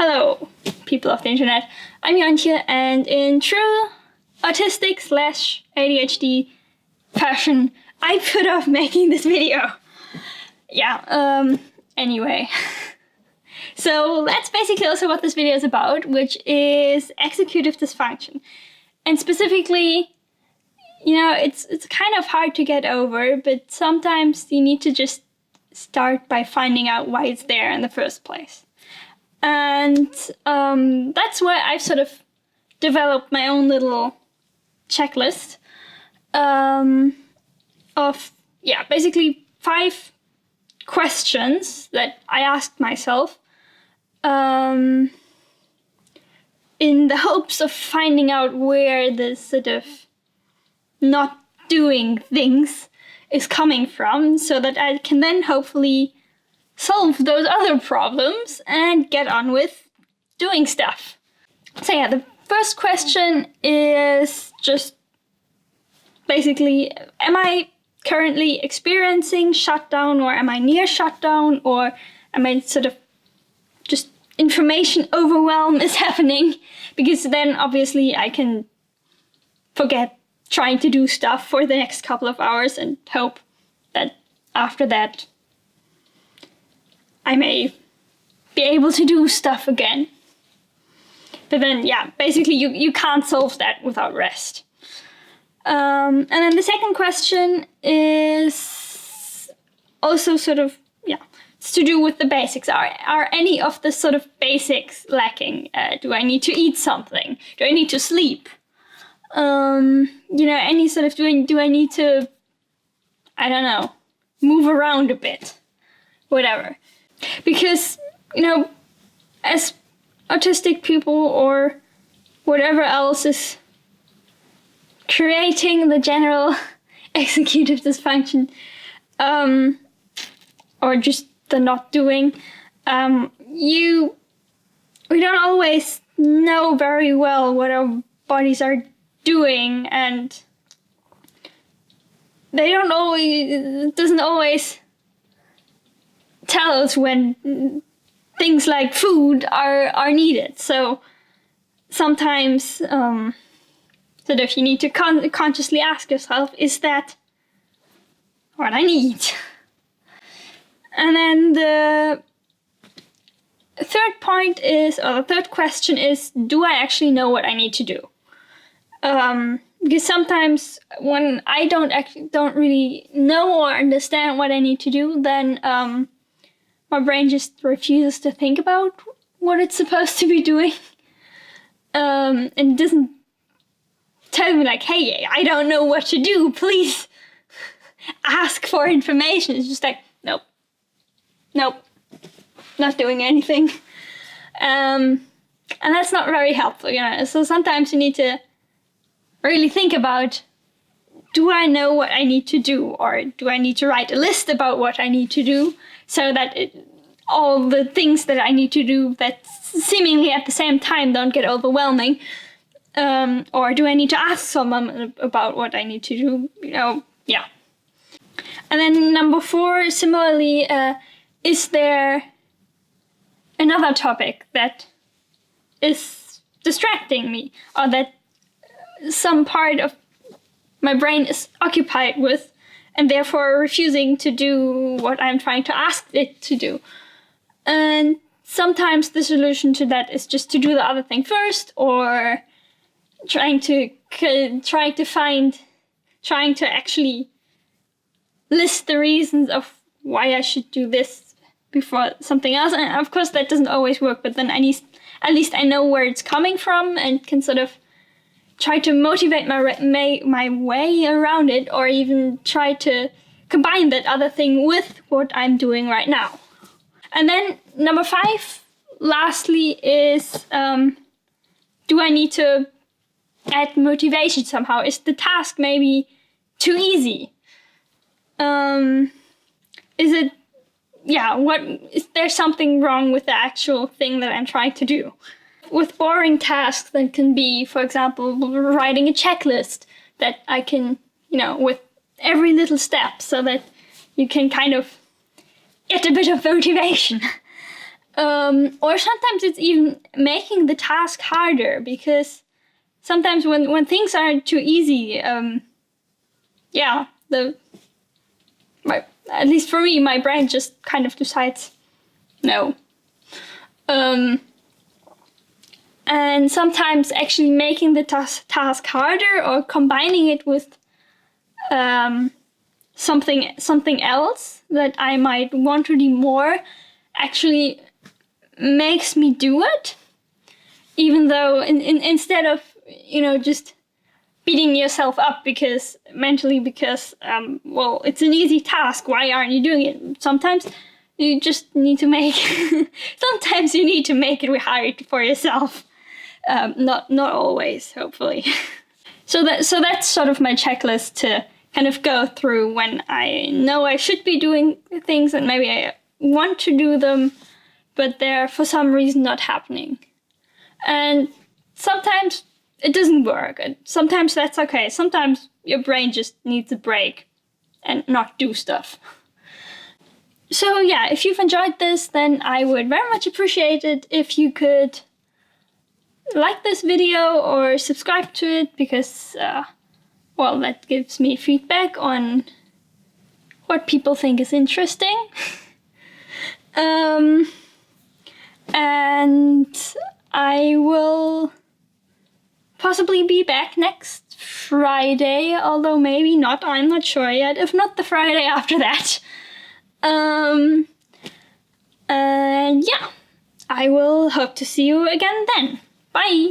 Hello, people of the internet. I'm Jontje, and in true autistic / ADHD fashion, I put off making this video. Anyway. So that's basically also what this video is about, which is executive dysfunction. And specifically, it's kind of hard to get over, but sometimes you need to just start by finding out why it's there in the first place. And that's why I've sort of developed my own little checklist of basically 5 questions that I asked myself in the hopes of finding out where this sort of not doing things is coming from, so that I can then hopefully solve those other problems and get on with doing stuff. So the first question is just basically, am I currently experiencing shutdown, or am I near shutdown, or am I sort of just information overwhelm is happening? Because then obviously I can forget trying to do stuff for the next couple of hours and hope that after that I may be able to do stuff again. But then, basically you can't solve that without rest. And then the second question is also sort of, it's to do with the basics. Are any of the sort of basics lacking? Do I need to eat something? Do I need to sleep? Any sort of, do I need to, I don't know, move around a bit? Whatever. Because, as autistic people or whatever else is creating the general executive dysfunction, or just the not doing, we don't always know very well what our bodies are doing, and it doesn't always tell us when things like food are needed. So sometimes sort of you need to consciously ask yourself, is that what I need? And then the third question is, do I actually know what I need to do? Because sometimes when I don't really know or understand what I need to do, then my brain just refuses to think about what it's supposed to be doing. And it doesn't tell me like, hey, I don't know what to do, please ask for information. It's just like, nope, not doing anything. And that's not very helpful, So sometimes you need to really think about, do I know what I need to do? Or do I need to write a list about what I need to do, so that all the things that I need to do that seemingly at the same time don't get overwhelming? Or do I need to ask someone about what I need to do? And then number 4, similarly, is there another topic that is distracting me, or that some part of my brain is occupied with, and therefore refusing to do what I'm trying to ask it to do? And sometimes the solution to that is just to do the other thing first, or trying to actually list the reasons of why I should do this before something else. And of course that doesn't always work, but then at least I know where it's coming from and can sort of try to motivate my way around it, or even try to combine that other thing with what I'm doing right now. And then number 5, lastly, is do I need to add motivation somehow? Is the task maybe too easy? Is there something wrong with the actual thing that I'm trying to do? With boring tasks that can be, for example, writing a checklist that I can, with every little step, so that you can kind of get a bit of motivation. Or sometimes it's even making the task harder, because sometimes when things aren't too easy, at least for me, my brain just kind of decides no. And sometimes actually making the task harder, or combining it with something else that I might want to do more, actually makes me do it, even though instead of just beating yourself up because it's an easy task, why aren't you doing it? Sometimes you just need to make sometimes you need to make it hard for yourself. Not always, hopefully. So that's sort of my checklist to kind of go through when I know I should be doing things and maybe I want to do them, but they're for some reason not happening. And sometimes it doesn't work. And sometimes that's okay. Sometimes your brain just needs a break and not do stuff. So yeah, if you've enjoyed this, then I would very much appreciate it if you could like this video or subscribe to it, because that gives me feedback on what people think is interesting. And I will possibly be back next Friday, although maybe not, I'm not sure yet. If not, the Friday after that. And yeah, I will hope to see you again then. Bye!